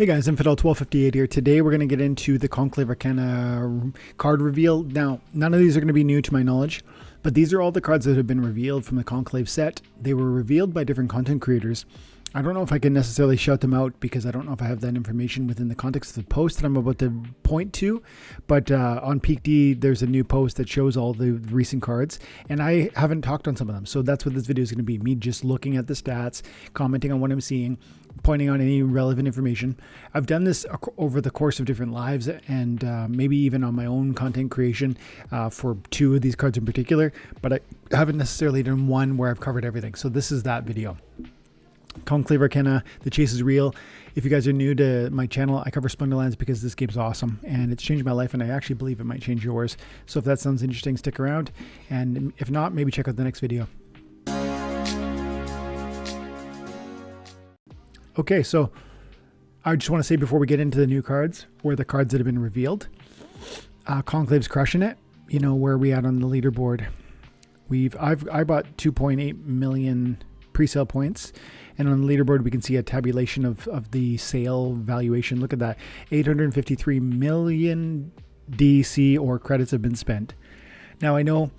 Hey guys, Infidel1258 here. Today we're going to get into the Conclave Arcana card reveal. Now, none of these are going to be new to my knowledge, but these are all the cards that have been revealed from the Conclave set. They were revealed by different content creators. I don't know if I can necessarily shout them out because I don't know if I have that information within the context of the post that I'm about to point to. But on Peak D, there's a new post that shows all the recent cards, and I haven't talked on some of them. So that's what this video is going to be, me just looking at the stats, commenting on what I'm seeing, pointing out any relevant information. I've done this over the course of different lives and maybe even on my own content creation for two of these cards in particular, but I haven't necessarily done one where I've covered everything. So this is that video. Conclave Arcana, the chase is real. If you guys are new to my channel, I cover Splinterlands because this game's awesome and it's changed my life, and I actually believe it might change yours. So if that sounds interesting, stick around, and if not, maybe check out the next video. Okay, so I just want to say before we get into the new cards, or the cards that have been revealed, Conclave's crushing it. You know, where are we at on the leaderboard? I bought 2.8 million pre-sale points, and on the leaderboard we can see a tabulation of the sale valuation. Look at that, 853 million DC or credits have been spent. Now I know,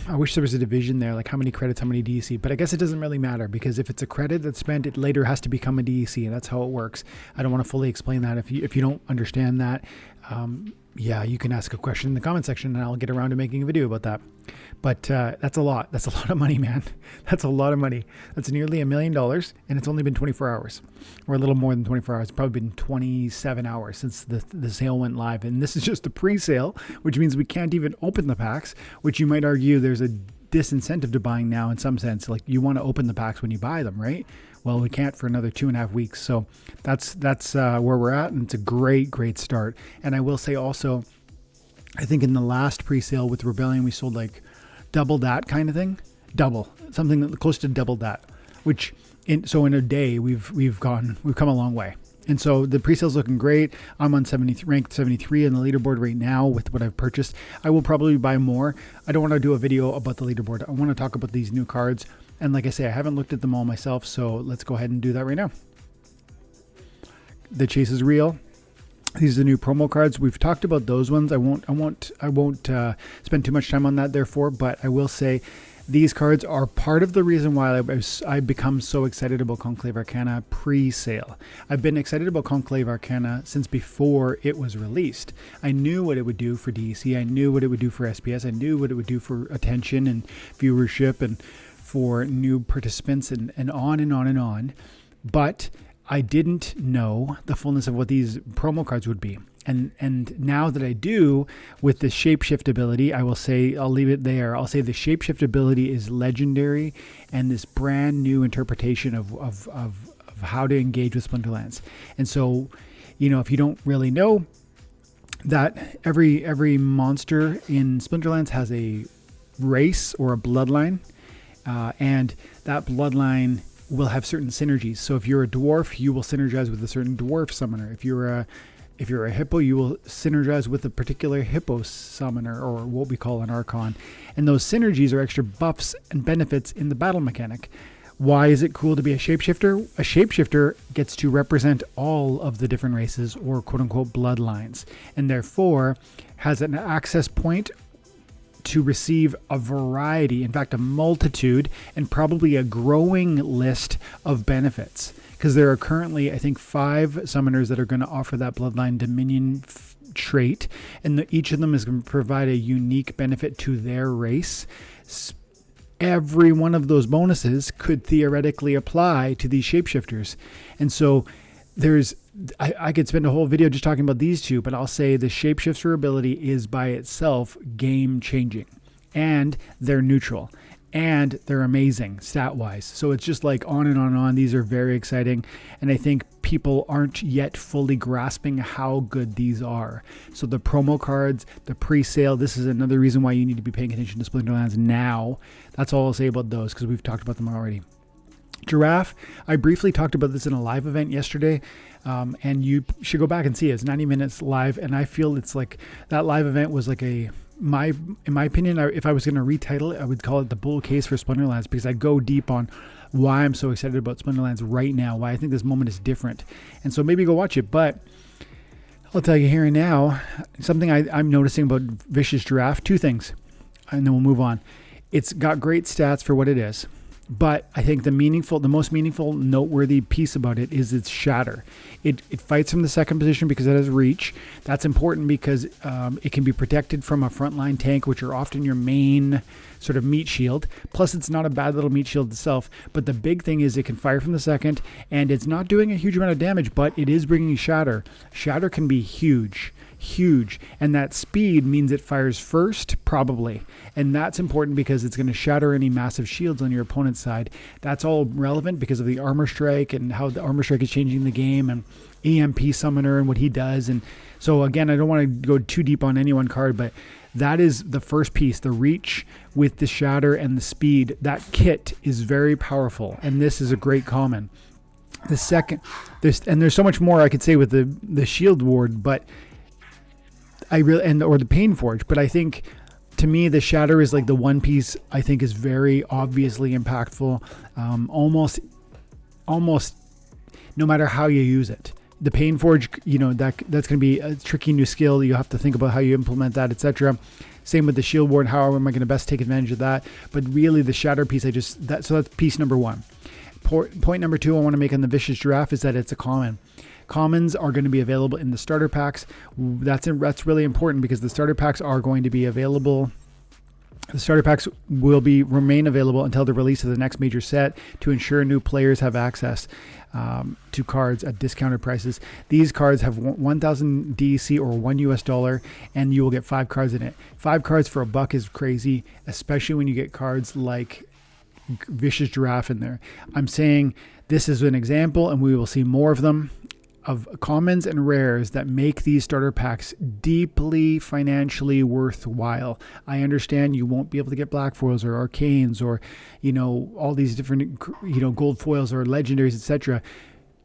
I wish there was a division there, like how many credits, how many DEC, but I guess it doesn't really matter, because if it's a credit that's spent, it later has to become a DEC, and that's how it works. I don't want to fully explain that. If you don't understand that, yeah, you can ask a question in the comment section and I'll get around to making a video about that. But that's a lot. That's a lot of money, man. That's a lot of money. That's nearly $1 million, and it's only been 24 hours, or a little more than 24 hours. It's probably been 27 hours since the sale went live. And this is just the pre-sale, which means we can't even open the packs, which you might argue there's a disincentive to buying now in some sense. Like, you want to open the packs when you buy them, right? Well, we can't for another 2.5 weeks. So that's where we're at, and it's a great start. And I will say also, I think in the last pre-sale with Rebellion, we sold like double that kind of thing, something close to double that, which in a day we've come a long way. And so the pre-sale's looking great. I'm on ranked 73 on the leaderboard right now with what I've purchased. I will probably buy more. I don't want to do a video about the leaderboard. I want to talk about these new cards. And like I say, I haven't looked at them all myself, so let's go ahead and do that right now. The chase is real. These are the new promo cards. We've talked about those ones. I won't spend too much time on that, therefore, but I will say these cards are part of the reason why I've become so excited about Conclave Arcana pre-sale. I've been excited about Conclave Arcana since before it was released. I knew what it would do for DEC. I knew what it would do for SPS. I knew what it would do for attention and viewership and for new participants and on and on and on. But I didn't know the fullness of what these promo cards would be. And now that I do, with the shapeshift ability, I will say, I'll leave it there. I'll say the shapeshift ability is legendary, and this brand new interpretation of how to engage with Splinterlands. And so, you know, if you don't really know that every monster in Splinterlands has a race or a bloodline, and that bloodline will have certain synergies. So if you're a dwarf, you will synergize with a certain dwarf summoner. If you're a hippo, you will synergize with a particular hippo summoner, or what we call an archon. And those synergies are extra buffs and benefits in the battle mechanic. Why is it cool to be a shapeshifter? A shapeshifter gets to represent all of the different races, or quote unquote bloodlines, and therefore has an access point to receive a variety, in fact, a multitude, and probably a growing list of benefits. Because there are currently, I think, 5 summoners that are going to offer that Bloodline Dominion trait, and each of them is going to provide a unique benefit to their race. Every one of those bonuses could theoretically apply to these shapeshifters. And so I could spend a whole video just talking about these two, but I'll say the shapeshifter ability is by itself game changing, and they're neutral, and they're amazing stat wise. So it's just like on and on and on. These are very exciting, and I think people aren't yet fully grasping how good these are. So the promo cards, the pre-sale, this is another reason why you need to be paying attention to Splinterlands now. That's all I'll say about those, because we've talked about them already. Giraffe, I briefly talked about this in a live event yesterday, and you should go back and see it. It's 90 minutes live, and I feel it's like that live event was like in my opinion, if I was going to retitle it, I would call it the bull case for Splinterlands, because I go deep on why I'm so excited about Splinterlands right now, why I think this moment is different. And so maybe go watch it. But I'll tell you here and now, something I'm noticing about Vicious Giraffe, two things, and then we'll move on. It's got great stats for what it is. But I think the most meaningful, noteworthy piece about it is its shatter. It fights from the second position because it has reach. That's important because it can be protected from a frontline tank, which are often your main sort of meat shield. Plus, it's not a bad little meat shield itself. But the big thing is it can fire from the second, and it's not doing a huge amount of damage, but it is bringing shatter. Shatter can be huge. And that speed means it fires first, probably, and that's important because it's going to shatter any massive shields on your opponent's side. That's all relevant because of the armor strike and how the armor strike is changing the game, and EMP summoner and what he does. And so again, I don't want to go too deep on any one card, but that is the first piece, the reach with the shatter and the speed. That kit is very powerful, and this is a great common. The second, there's so much more I could say with the shield ward, but or the Pain Forge, but I think to me the shatter is like the one piece I think is very obviously impactful, almost no matter how you use it. The Pain Forge, that's going to be a tricky new skill. You have to think about how you implement that, etc. Same with the shield ward. How am I going to best take advantage of that? But really, the shatter piece, so that's piece number one. Point number two I want to make on the Vicious Giraffe is that it's a common. Commons are going to be available in the starter packs. That's really important because the starter packs are going to be available. The starter packs will remain available until the release of the next major set to ensure new players have access to cards at discounted prices. These cards have 1,000 DEC or $1 and you will get 5 cards in it. 5 cards for $1 is crazy, especially when you get cards like Vicious Giraffe in there. I'm saying this is an example, and we will see more of them, of commons and rares that make these starter packs deeply financially worthwhile. I understand you won't be able to get black foils or arcanes or, all these different, gold foils or legendaries, etc.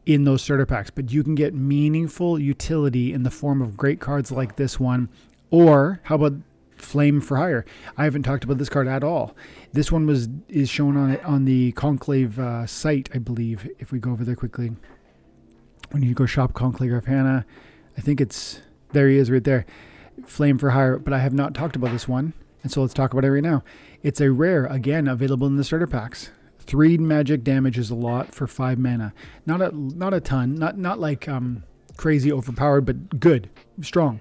in those starter packs, but you can get meaningful utility in the form of great cards like this one. Or how about Flame for Hire? I haven't talked about this card at all. This one is shown on the Conclave site, I believe, if we go over there quickly. When you go shop Conclave Arcana, I think there he is right there, Flame for Hire, but I have not talked about this one, and so let's talk about it right now. It's a rare, again, available in the starter packs. 3 magic damage is a lot for 5 mana. Not a ton, not like crazy overpowered, but good, strong.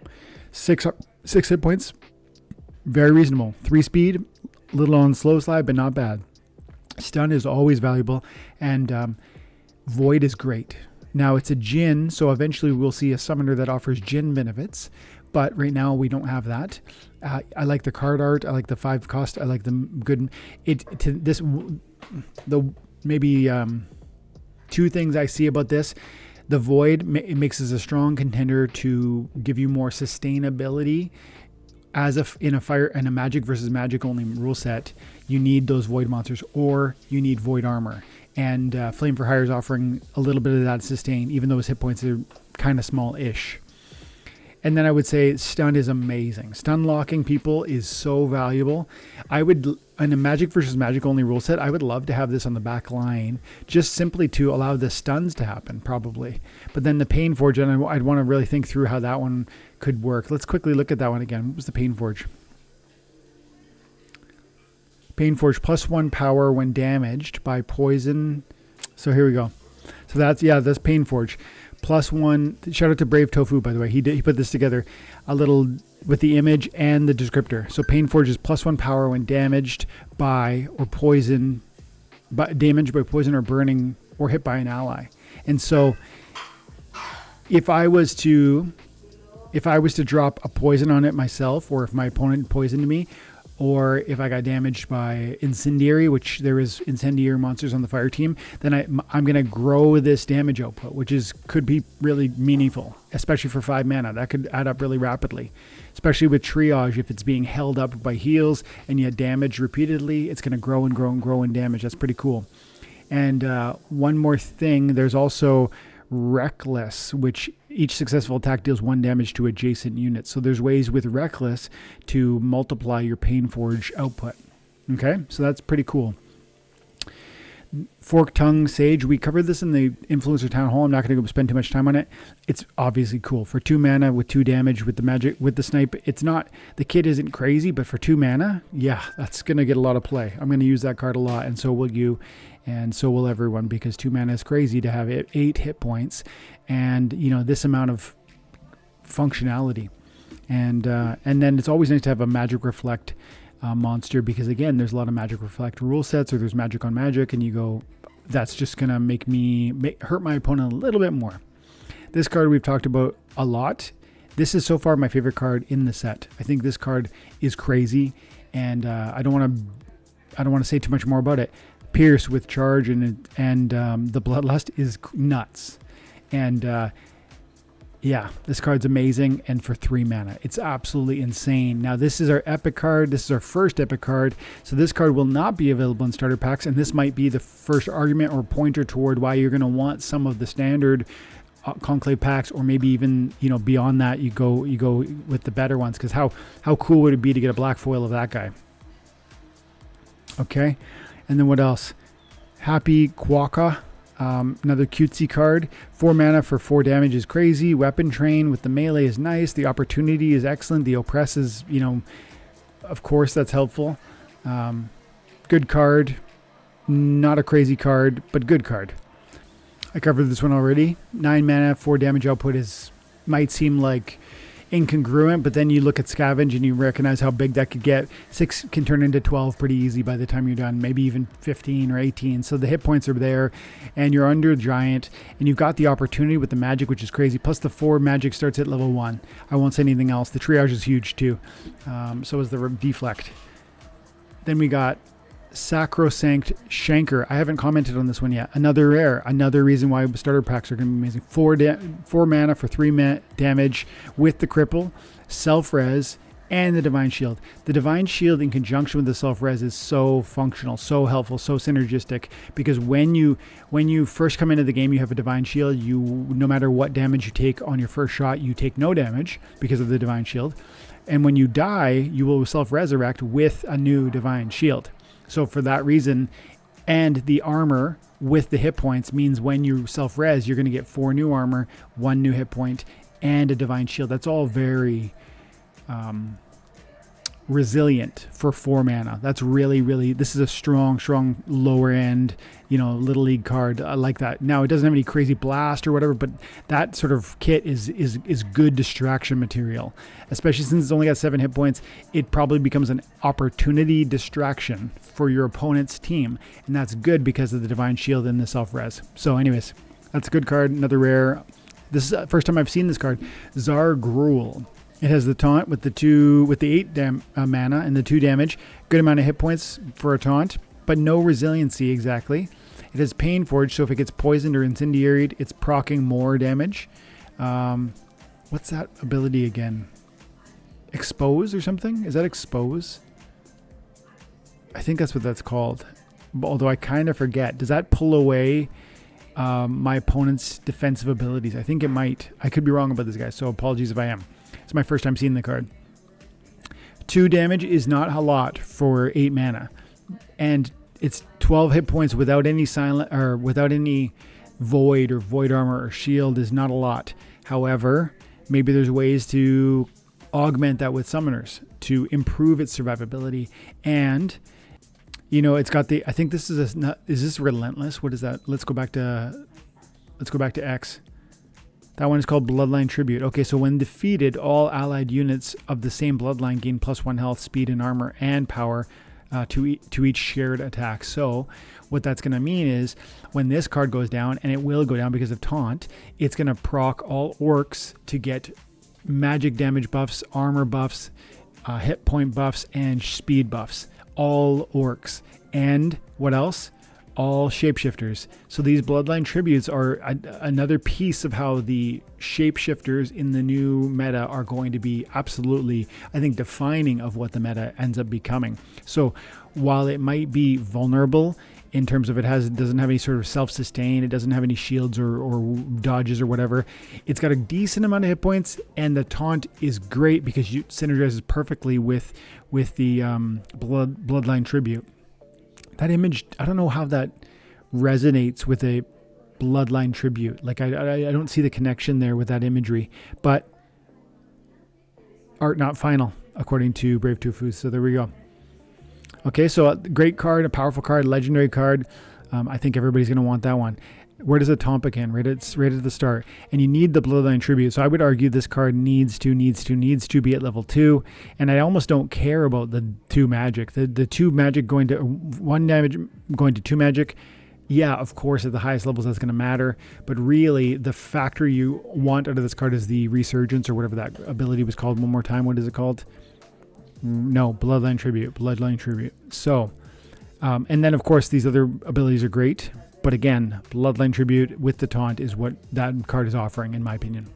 6 hit points, very reasonable. 3 speed, little on slow slide, but not bad. Stun is always valuable, and Void is great. Now it's a Djinn, so eventually we'll see a summoner that offers Djinn benefits, but right now we don't have that. I like the card art. I like the 5 cost. I like the good. Maybe 2 things I see about this. The Void it makes us a strong contender to give you more sustainability. In a magic versus magic only rule set, you need those Void monsters, or you need Void armor. And Flame for Hire is offering a little bit of that sustain, even though his hit points are kind of small-ish. And then I would say stun is amazing. Stun locking people is so valuable. In a magic versus magic only rule set, I would love to have this on the back line, just simply to allow the stuns to happen, probably. But then the Pain Forge, and I'd want to really think through how that one could work. Let's quickly look at that one again. What was the Pain Forge? Pain Forge +1 power when damaged by poison. So here we go. So that's Pain Forge. +1. Shout out to Brave Tofu, by the way. He put this together a little with the image and the descriptor. So Pain Forge is +1 power when damaged by poison or burning or hit by an ally. And so if I was to drop a poison on it myself, or if my opponent poisoned me, or if I got damaged by Incendiary, which there is Incendiary monsters on the fire team, then I'm going to grow this damage output, which could be really meaningful, especially for 5 mana. That could add up really rapidly, especially with Triage. If it's being held up by heals and you damage repeatedly, it's going to grow and grow and grow in damage. That's pretty cool. And one more thing, there's also Reckless, which each successful attack deals 1 damage to adjacent units. So there's ways with Reckless to multiply your Pain Forge output. Okay, so that's pretty cool. Forked Tongue Sage. We covered this in the Influencer Town Hall. I'm not going to go spend too much time on it. It's obviously cool. For 2 mana with 2 damage with the magic, with the snipe, it's not, the kit isn't crazy, but for 2 mana, yeah, that's going to get a lot of play. I'm going to use that card a lot, and so will you, and so will everyone, because 2 mana is crazy to have 8 hit points and, you know, this amount of functionality. And then it's always nice to have a Magic Reflect monster, because again, there's a lot of Magic Reflect rule sets, or there's magic on magic, and you go, that's just gonna make me hurt my opponent a little bit more. This card we've talked about a lot. This is so far my favorite card in the set. I think this card is crazy, and I don't want to say too much more about it. Pierce with charge and the Bloodlust is nuts, and yeah, this card's amazing, and for 3 mana. It's absolutely insane. Now, this is our epic card. This is our first epic card. So this card will not be available in starter packs, and this might be the first argument or pointer toward why you're going to want some of the standard Conclave packs, or maybe even, you know, beyond that, you go with the better ones, because how cool would it be to get a black foil of that guy? Okay, and then what else? Happy Quokka. Another cutesy card. 4 mana for 4 damage is crazy. Weapon Train with the melee is nice. The Opportunity is excellent. The Oppress is, you know, of course that's helpful. Good card. Not a crazy card, but good card. I covered this one already. 9 mana, 4 damage output might seem like incongruent, but then you look at Scavenge and you recognize how big that could get. 6 can turn into 12 pretty easy by the time you're done, maybe even 15 or 18. So the hit points are there, and you're under Giant, and you've got the Opportunity with the magic, which is crazy. Plus the 4 magic starts at level 1. I won't say anything else. The triage is huge too. So is the deflect. Then we got Sacrosanct Shanker. I haven't commented on this one yet. Another rare. Another reason why starter packs are going to be amazing. 4 mana for 3 damage with the cripple, self-res, and the Divine Shield. The Divine Shield in conjunction with the self-res is so functional, so helpful, so synergistic, because when you first come into the game, you have a Divine Shield. No matter what damage you take on your first shot, you take no damage because of the Divine Shield. And when you die, you will self-resurrect with a new Divine Shield. So for that reason, and the armor with the hit points means when you self-res, you're going to get 4 new armor, 1 new hit point, and a Divine Shield. That's all very resilient for 4 mana. That's really, really, this is a strong lower end, you know, little league card. I like that. Now, it doesn't have any crazy blast or whatever, but that sort of kit is good distraction material, especially since it's only got 7 hit points. It probably becomes an opportunity distraction for your opponent's team, and that's good because of the Divine Shield and the self-res. So anyways, that's a good card. Another rare. This is the first time I've seen this card. Zar Grrule. It has the taunt with the 8 mana and the 2 damage. Good amount of hit points for a taunt, but no resiliency exactly. It has Pain Forge, so if it gets poisoned or incendiaried, it's proccing more damage. What's that ability again? Expose or something? Is that Expose? I think that's what that's called. Although I kind of forget. Does that pull away my opponent's defensive abilities? I think it might. I could be wrong about this guy, so apologies if I am. It's my first time seeing the card. 2 damage is not a lot for 8 mana, and it's 12 hit points without any silent or without any void or void armor or shield is not a lot. However, maybe there's ways to augment that with summoners to improve its survivability. And you know, it's got the, I think this is this Relentless? What is that? Let's go back to X. That one is called Bloodline Tribute. Okay, so when defeated, all allied units of the same bloodline gain +1 health, speed, and armor, and power to each shared attack. So what that's going to mean is when this card goes down, and it will go down because of taunt, it's going to proc all orcs to get magic damage buffs, armor buffs, hit point buffs, and speed buffs. All orcs. And what else? All shapeshifters. So these bloodline tributes are another piece of how the shapeshifters in the new meta are going to be absolutely, I think, defining of what the meta ends up becoming. So while it might be vulnerable in terms of doesn't have any sort of self-sustain, it doesn't have any shields or dodges or whatever, it's got a decent amount of hit points, and the taunt is great because it synergizes perfectly with the bloodline tribute. That image, I don't know how that resonates with a bloodline tribute. Like I don't see the connection there with that imagery, but art not final, according to Brave Tofu. So there we go. Okay, so a great card, a powerful card, legendary card. I think everybody's going to want that one. Where does it taunt again? Right at the start. And you need the Bloodline Tribute. So I would argue this card needs to be at level 2. And I almost don't care about the 2 magic. The 2 magic going to 1 damage, going to 2 magic. Yeah, of course, at the highest levels that's going to matter. But really, the factor you want out of this card is the Resurgence, or whatever that ability was called. One more time, what is it called? No, Bloodline Tribute. Bloodline Tribute. So, and then, of course, these other abilities are great. But again, Bloodline Tribute with the taunt is what that card is offering, in my opinion.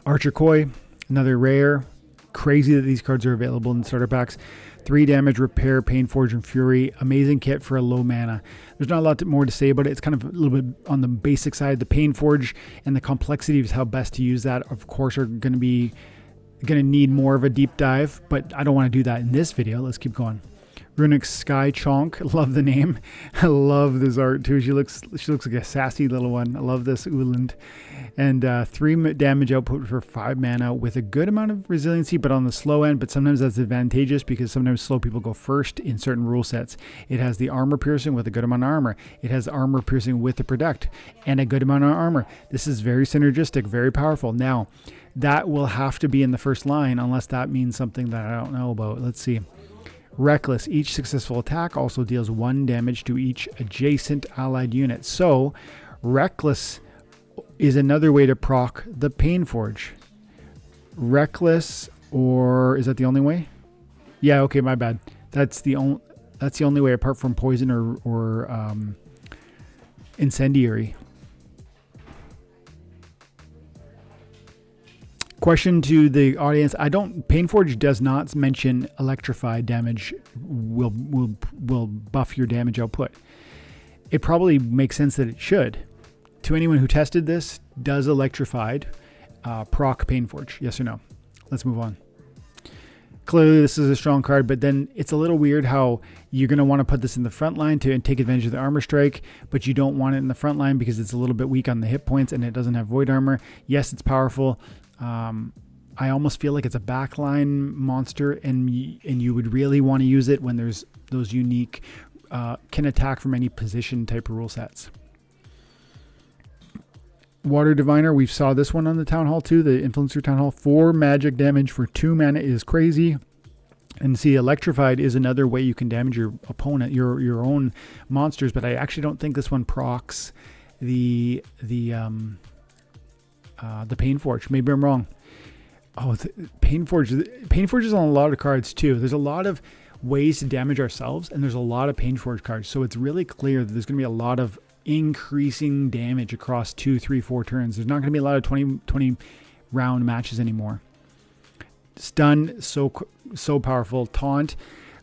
Archer Koi, another rare. Crazy that these cards are available in starter packs. 3 damage, Repair, Painforge, and Fury. Amazing kit for a low mana. There's not a lot more to say about it. It's kind of a little bit on the basic side. The Painforge and the complexity of how best to use that, of course, are going to need more of a deep dive. But I don't want to do that in this video. Let's keep going. Runic Sky Chonk, love the name. I love this art too. She looks like a sassy little one. I love this Uland. And 3 damage output for 5 mana with a good amount of resiliency, but on the slow end. But sometimes that's advantageous because sometimes slow people go first in certain rule sets. It has the armor piercing with a good amount of armor. It has armor piercing with the protect and a good amount of armor. This is very synergistic, very powerful. Now, that will have to be in the first line unless that means something that I don't know about. Let's see. Reckless. Each successful attack also deals 1 damage to each adjacent allied unit. So, Reckless is another way to proc the Painforge. Reckless, or is that the only way? Yeah, okay, my bad. That's the only way apart from poison or incendiary. Question to the audience: Painforge does not mention electrified damage will buff your damage output. It probably makes sense that it should. To anyone who tested this, does electrified proc Painforge? Yes or no? Let's move on. Clearly, this is a strong card, but then it's a little weird how you're going to want to put this in the front line to take advantage of the armor strike, but you don't want it in the front line because it's a little bit weak on the hit points and it doesn't have void armor. Yes, it's powerful. I almost feel like it's a backline monster, and you would really want to use it when there's those unique can attack from any position type of rule sets. Water Diviner, we saw this one on the Town Hall too, the Influencer Town Hall. 4 magic damage for 2 mana is crazy. And see, Electrified is another way you can damage your opponent, your own monsters, but I actually don't think this one procs the Painforge. Maybe I'm wrong. Oh, Painforge is on a lot of cards too. There's a lot of ways to damage ourselves, and there's a lot of Painforge cards. So it's really clear that there's going to be a lot of increasing damage across 2, 3, 4 turns. There's not going to be a lot of 20 round matches anymore. Stun, so powerful. Taunt.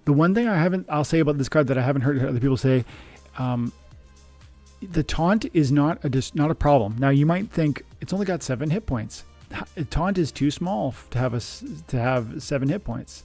The one thing I'll say about this card that I haven't heard other people say, the taunt is not a problem. Now you might think it's only got 7 hit points. Taunt is too small to have 7 hit points.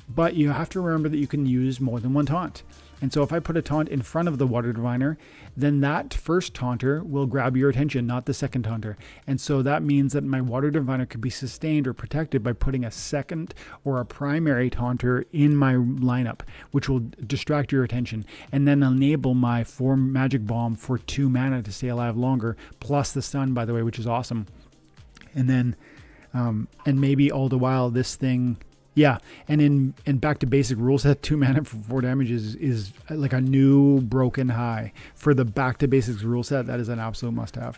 But you have to remember that you can use more than one taunt. And so if I put a taunt in front of the Water Diviner, then that first taunter will grab your attention, not the second taunter. And so that means that my Water Diviner could be sustained or protected by putting a second or a primary taunter in my lineup, which will distract your attention and then enable my 4 magic bomb for 2 mana to stay alive longer, plus the stun, by the way, which is awesome. And then, and maybe all the while this thing... Yeah, and in back to basic rule set, 2 mana for 4 damage is like a new broken high. For the back to basics rule set, that is an absolute must-have.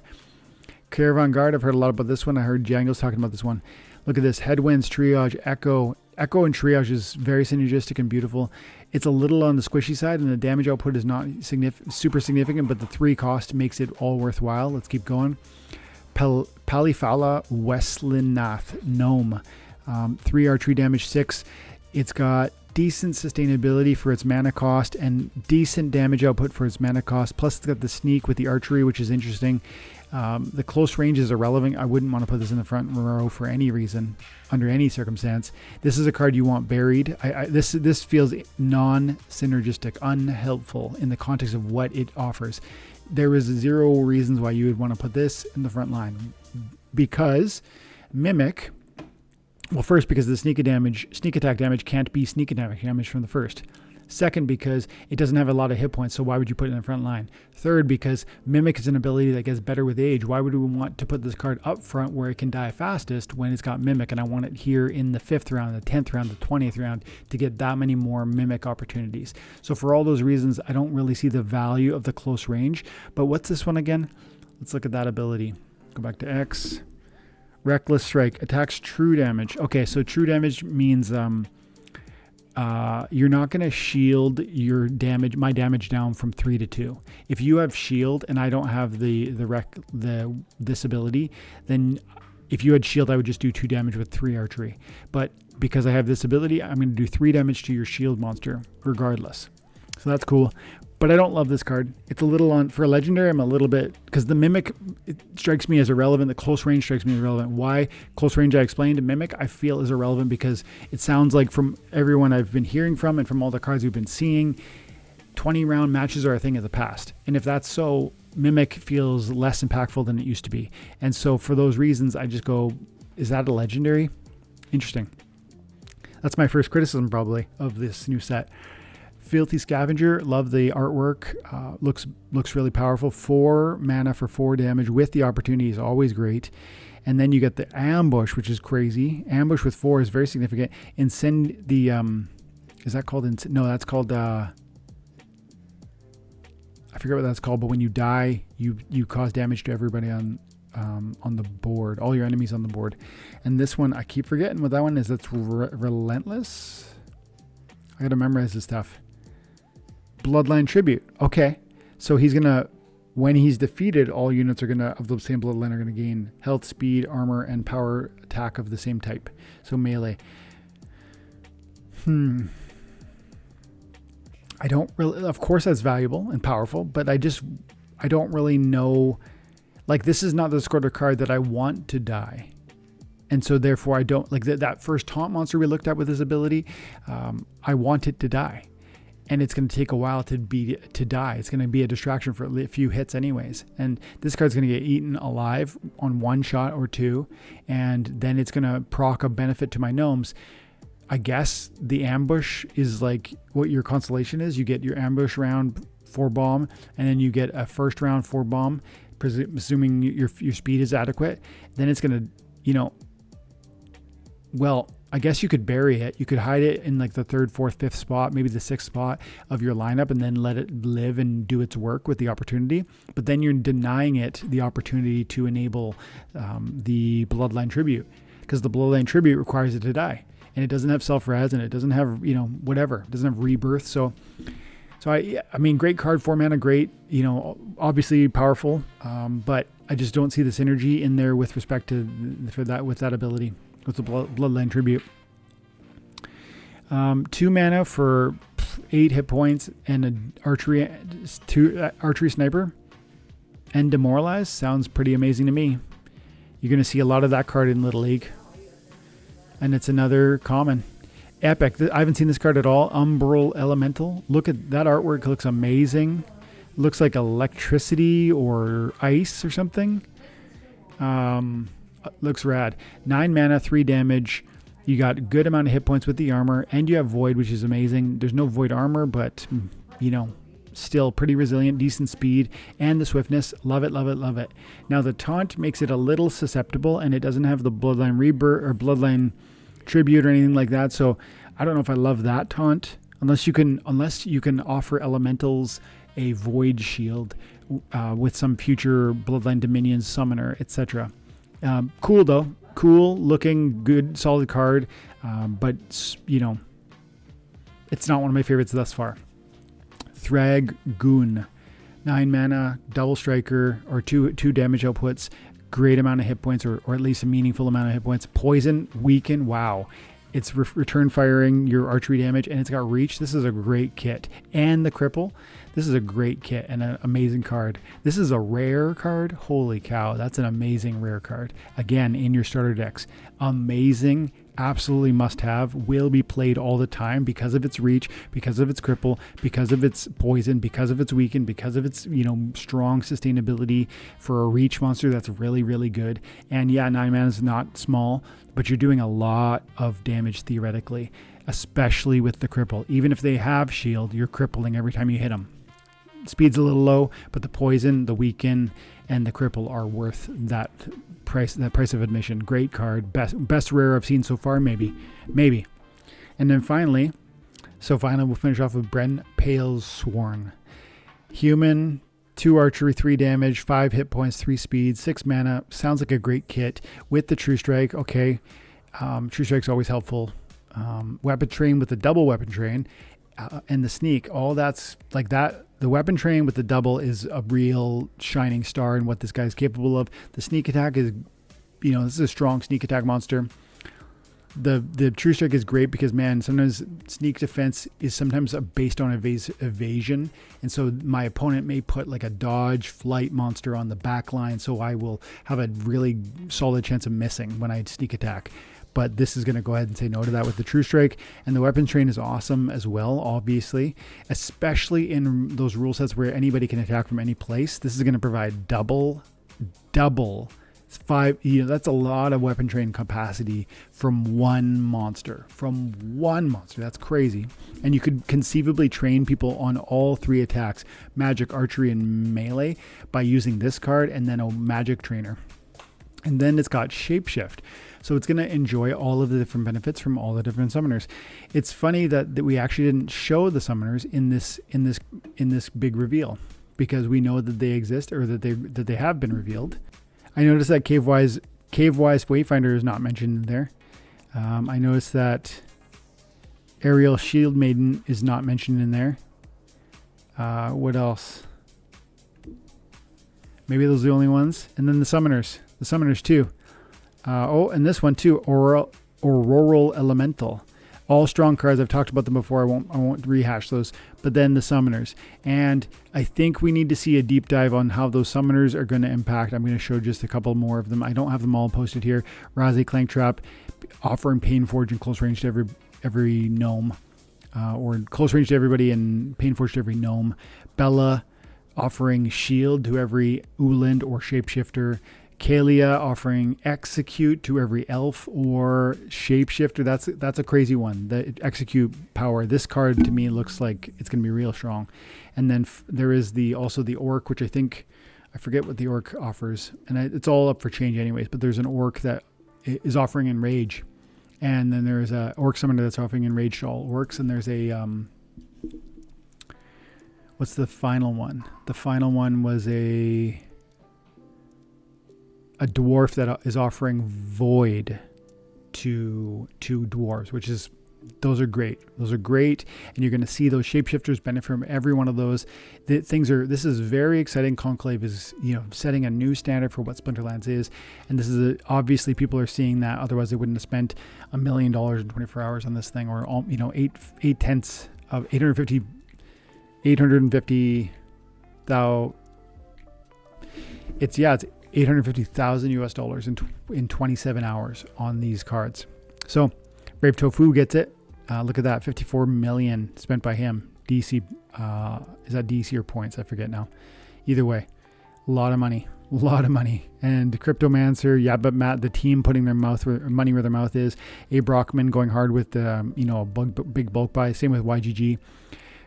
Caravan Guard, I've heard a lot about this one. I heard Django's talking about this one. Look at this, Headwinds, Triage, Echo. Echo and Triage is very synergistic and beautiful. It's a little on the squishy side, and the damage output is not super significant, but the 3 cost makes it all worthwhile. Let's keep going. Paleifala, Weslinath, Gnome. 3 archery damage, 6. It's got decent sustainability for its mana cost and decent damage output for its mana cost. Plus, it's got the sneak with the archery, which is interesting. The close range is irrelevant. I wouldn't want to put this in the front row for any reason, under any circumstance. This is a card you want buried. This feels non-synergistic, unhelpful in the context of what it offers. There is zero reasons why you would want to put this in the front line, because Mimic. Well, first, because the sneak attack damage can't be sneak attack damage from the first. Second, because it doesn't have a lot of hit points, so why would you put it in the front line? Third, because Mimic is an ability that gets better with age. Why would we want to put this card up front where it can die fastest when it's got Mimic? And I want it here in the 5th round, the 10th round, the 20th round to get that many more Mimic opportunities. So for all those reasons, I don't really see the value of the close range. But what's this one again? Let's look at that ability. Go back to X. Reckless Strike attacks true damage. Okay, so true damage means you're not going to shield your damage, my damage down from 3 to 2. If you have shield and I don't have this ability, then if you had shield, I would just do 2 damage with 3 archery. But because I have this ability, I'm going to do 3 damage to your shield monster regardless. So that's cool. But I don't love this card. It's a little on for a legendary. I'm a little bit, because the Mimic, it strikes me as irrelevant. The close range strikes me as irrelevant. Why close range? I explained. Mimic I feel is irrelevant because it sounds like from everyone I've been hearing from and from all the cards we've been seeing, 20 round matches are a thing of the past. And if that's so, Mimic feels less impactful than it used to be. And so for those reasons, I just go, is that a legendary? Interesting. That's my first criticism probably of this new set. Filthy Scavenger, love the artwork. Looks really powerful. 4 mana for 4 damage with the opportunity is always great. And then you get the Ambush, which is crazy. Ambush with 4 is very significant. Incend the is that called? No, that's called. I forget what that's called. But when you die, you cause damage to everybody on the board, all your enemies on the board. And this one, I keep forgetting what that one is. That's Relentless. I gotta memorize this stuff. Bloodline Tribute. Okay, so he's gonna, when he's defeated, all units are gonna of the same bloodline are gonna gain health, speed, armor, and power attack of the same type. So melee. I don't really. Of course, that's valuable and powerful, but I don't really know. Like, this is not the sort card that I want to die. And so therefore I don't like that first taunt monster we looked at with this ability. I want it to die, and it's going to take a while to die. It's going to be a distraction for a few hits anyways. And this card's going to get eaten alive on 1 shot or 2. And then it's going to proc a benefit to my gnomes. I guess the ambush is like what your constellation is. You get your ambush round 4 bomb, and then you get a first round 4 bomb, assuming your speed is adequate. Then it's going to, well, I guess you could bury it. You could hide it in like the 3rd, 4th, 5th spot, maybe the 6th spot of your lineup, and then let it live and do its work with the opportunity. But then you're denying it the opportunity to enable the Bloodline Tribute, because the Bloodline Tribute requires it to die, and it doesn't have self-res, and it doesn't have, whatever. It doesn't have rebirth. So I mean, great card, 4 mana, great, obviously powerful, but I just don't see the synergy in there with respect to with that ability. With the Bloodline Tribute. 2 mana for 8 hit points and an archery sniper and Demoralize sounds pretty amazing to me. You're going to see a lot of that card in Little League. And it's another common. Epic. I haven't seen this card at all. Umbreal Elemental. Look at that artwork. It looks amazing. It looks like electricity or ice or something. Looks rad. 9 mana, 3 damage. You got a good amount of hit points with the armor, and you have Void, which is amazing. There's no Void armor, but still pretty resilient, decent speed, and the swiftness. Love it, love it, love it. Now the taunt makes it a little susceptible, and it doesn't have the Bloodline Rebirth or Bloodline Tribute or anything like that. So I don't know if I love that taunt, unless you can offer elementals a Void shield with some future Bloodline Dominion summoner, etc. Cool though. Cool looking, good, solid card. But it's not one of my favorites thus far. Thragoon. 9 mana, double striker, or 2 damage outputs. Great amount of hit points, or at least a meaningful amount of hit points. Poison, weaken. Wow. It's return firing your archery damage, and it's got reach. This is a great kit. And the cripple. This is a great kit and an amazing card. This is a rare card. Holy cow, that's an amazing rare card. Again, in your starter decks. Amazing, absolutely must have. Will be played all the time because of its reach, because of its cripple, because of its poison, because of its weaken, because of its, you know, strong sustainability for a reach monster that's really, really good. And yeah, 9 mana is not small, but you're doing a lot of damage theoretically, especially with the cripple. Even if they have shield, you're crippling every time you hit them. Speed's a little low, but the poison, the weaken, and the cripple are worth that price of admission. Great card. Best rare I've seen so far, maybe. And then finally we'll finish off with Bren Pale's Sworn. Human, 2 archery, 3 damage, 5 hit points, 3 speed, 6 mana. Sounds like a great kit with the True Strike. Okay. True Strike's always helpful. Weapon train with the double weapon train, and the sneak. All that's like that. The weapon train with the double is a real shining star in what this guy's capable of. The sneak attack is, you know, this is a strong sneak attack monster. The True Strike is great because, man, sometimes sneak defense is sometimes based on evasion. And so my opponent may put like a dodge flight monster on the back line, so I will have a really solid chance of missing when I sneak attack. But this is going to go ahead and say no to that with the True Strike. And the weapon train is awesome as well, obviously, especially in those rule sets where anybody can attack from any place. This is going to provide double. It's 5, you know, that's a lot of weapon train capacity from one monster. That's crazy. And you could conceivably train people on all 3 attacks, magic, archery, and melee, by using this card and then a magic trainer. And then it's got shapeshift. So it's going to enjoy all of the different benefits from all the different summoners. It's funny that we actually didn't show the summoners in this big reveal, because we know that they exist, or that they have been revealed. I noticed that Cavewise Wayfinder is not mentioned in there. I noticed that Aerial Shield Maiden is not mentioned in there. What else? Maybe those are the only ones. And then the summoners too. And this one too, Auroral Elemental. All strong cards. I've talked about them before. I won't rehash those. But then the summoners. And I think we need to see a deep dive on how those summoners are going to impact. I'm going to show just a couple more of them. I don't have them all posted here. Razi Clanktrap, offering Painforge and close range to every gnome. Or close range to everybody and Painforge to every gnome. Bella, offering shield to every Uland or shapeshifter. Kalia, offering execute to every elf or shapeshifter. That's a crazy one. The execute power. This card to me looks like it's going to be real strong. And then there is also the orc, which I forget what the orc offers, and it's all up for change anyways. But there's an orc that is offering enrage, and then there's a orc summoner that's offering enrage to all orcs, and there's a what's the final one? The final one was a dwarf that is offering void to dwarves, which is, those are great. And you're going to see those shapeshifters benefit from every one of those. This is very exciting. Conclave is, you know, setting a new standard for what Splinterlands is. And this is obviously people are seeing that. Otherwise they wouldn't have spent $1 million in 24 hours on this thing, or, you know, 8/10 of 850,000. It's $850,000 US in 27 hours on these cards. So Brave Tofu gets it. Look at that, 54 million spent by him. DC, is that DC or points? I forget now. Either way, a lot of money. And Cryptomancer, yeah, but Matt, the team putting their money where their mouth is. A Brockman going hard with a big bulk buy. Same with YGG.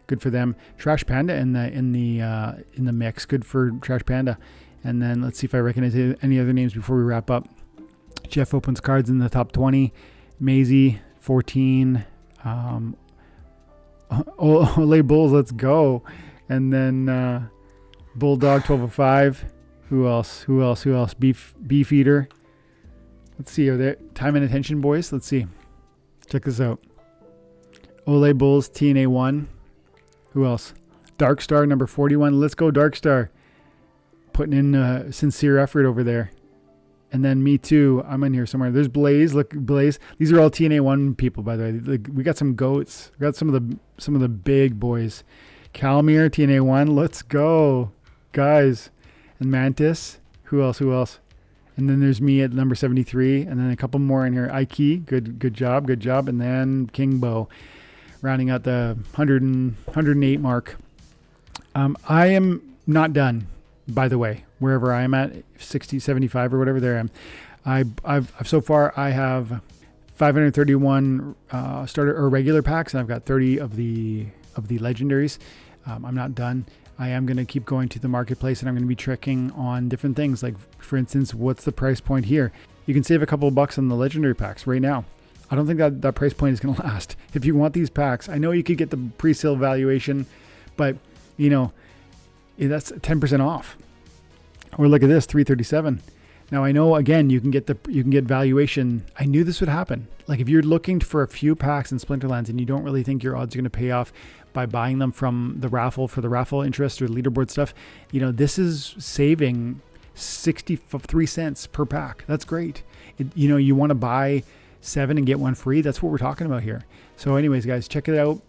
Good for them. Trash Panda in the mix. Good for Trash Panda. And then let's see if I recognize any other names before we wrap up. Jeff opens cards in the top 20. Maisie, 14. Olay Bulls, let's go. And then Bulldog, 1205. Who else? Beef Eater. Let's see. Are there time and attention, boys? Let's see. Check this out. Olay Bulls, TNA 1. Who else? Darkstar, number 41. Let's go, Darkstar. Putting in sincere effort over there. And then me too. I'm in here somewhere. There's Blaze. Look, Blaze. These are all TNA1 people, by the way. Like, we got some goats. We got some of the big boys. Calmir, TNA1. Let's go, guys. And Mantis. Who else? Who else? And then there's me at number 73. And then a couple more in here. Ike. Good job. Good job. And then King Bo, rounding out the 108 mark. I am not done, by the way, wherever I am at, 60, 75 or whatever there I am. I've so far I have 531 starter or regular packs, and I've got 30 of the legendaries. I'm not done. I am going to keep going to the marketplace, and I'm going to be tricking on different things. Like, for instance, what's the price point here? You can save a couple of bucks on the legendary packs right now. I don't think that price point is going to last. If you want these packs, I know you could get the pre-sale valuation, but you know, that's 10% off. Or look at this, 337. Now I know, again, you can get valuation. I knew this would happen. Like, if you're looking for a few packs in Splinterlands and you don't really think your odds are going to pay off by buying them from the raffle for the raffle interest or leaderboard stuff, you know, this is saving 63 cents per pack. That's great. You know, you want to buy 7 and get 1 free. That's what we're talking about here. So anyways, guys, check it out.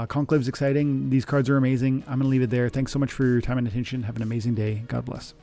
Conclave's exciting. These cards are amazing. I'm going to leave it there. Thanks so much for your time and attention. Have an amazing day. God bless.